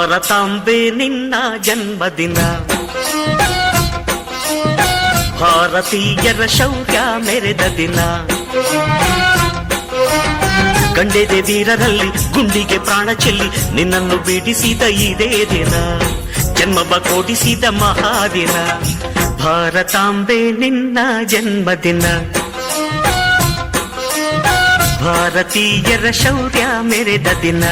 ಭಾರತಾಂಬೆ ನಿನ್ನ ಜನ್ಮದಿನ, ಭಾರತೀಯರ ಶೌರ್ಯ ಮೆರೆದ ದಿನ. ಗಂಡೆದೆ ವೀರರಲ್ಲಿ ಗುಂಡಿಗೆ ಪ್ರಾಣ ಚೆಲ್ಲಿ ನಿನ್ನನ್ನು ಬಿಡಿಸಿದ ಇದೇ ದಿನ, ಜನ್ಮವ ಕೊಡಿಸಿದ ಮಹಾದಿನ. ಭಾರತಾಂಬೆ ನಿನ್ನ ಜನ್ಮದಿನ, ಭಾರತೀಯರ ಶೌರ್ಯ ಮೆರೆದ ದಿನ.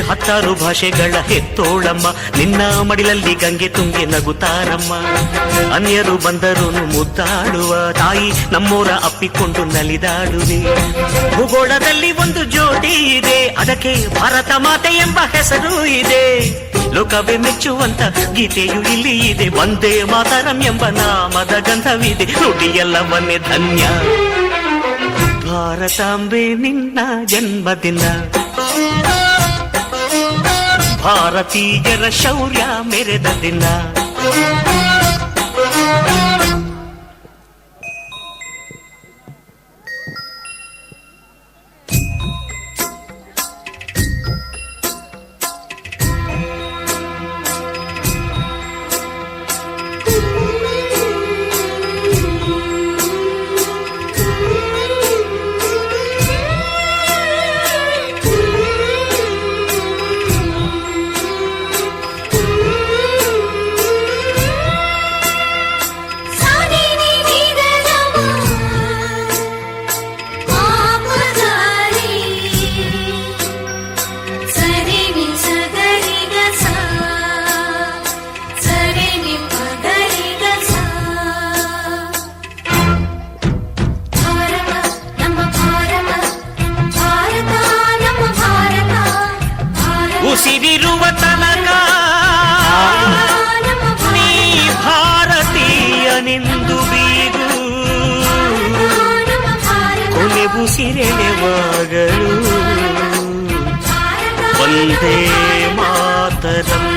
ಹತ್ತಾರು ಭಾಷೆಗಳ ಹೆತ್ತೋಳಮ್ಮ, ನಿನ್ನ ಮಡಿಲಲ್ಲಿ ಗಂಗೆ ತುಂಗೆ ನಗುತ್ತಾರಮ್ಮ. ಅನ್ಯರು ಬಂದರು ಮುದ್ದಾಡುವ ತಾಯಿ, ನಮ್ಮೋರ ಅಪ್ಪಿಕೊಂಡು ನಲಿದಾಡುವೆ. ಭೂಗೋಳದಲ್ಲಿ ಒಂದು ಜೋಡಿ ಇದೆ, ಅದಕ್ಕೆ ಭಾರತ ಮಾತೆ ಎಂಬ ಹೆಸರು ಇದೆ. ಲೋಕವೇ ಮೆಚ್ಚುವಂತ ಗೀತೆಯು ಇಲ್ಲಿ ಇದೆ, ವಂದೇ ಮಾತರಂ ಎಂಬ ನಾಮದ ಗಂಧವಿದೆ. ನುಡಿಯೆಲ್ಲವನ್ನೇ ಧನ್ಯ. ಭಾರತಾಂಬೆ ನಿನ್ನ ಜನ್ಮದಿನ, ಭಾರತೀಯರ ಶೌರ್ಯ ಮೆರೆದ ದಿನ. ಉಸಿರಿರುವ ತನಕ ನೀ ಭಾರತೀಯನೆಂದು ಬೀಗು, ಕೊನೆ ಉಸಿರೆಳೆವಾಗಲು ವಂದೇ ಮಾತರಂ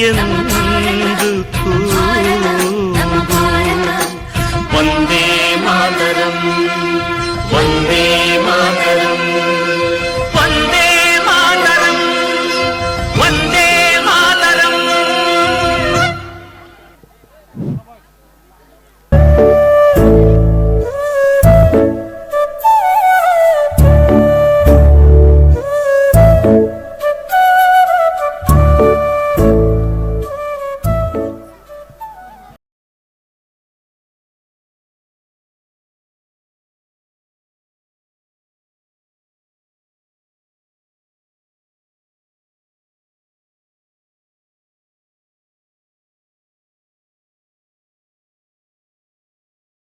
ಎಂದು ಕೂಗು.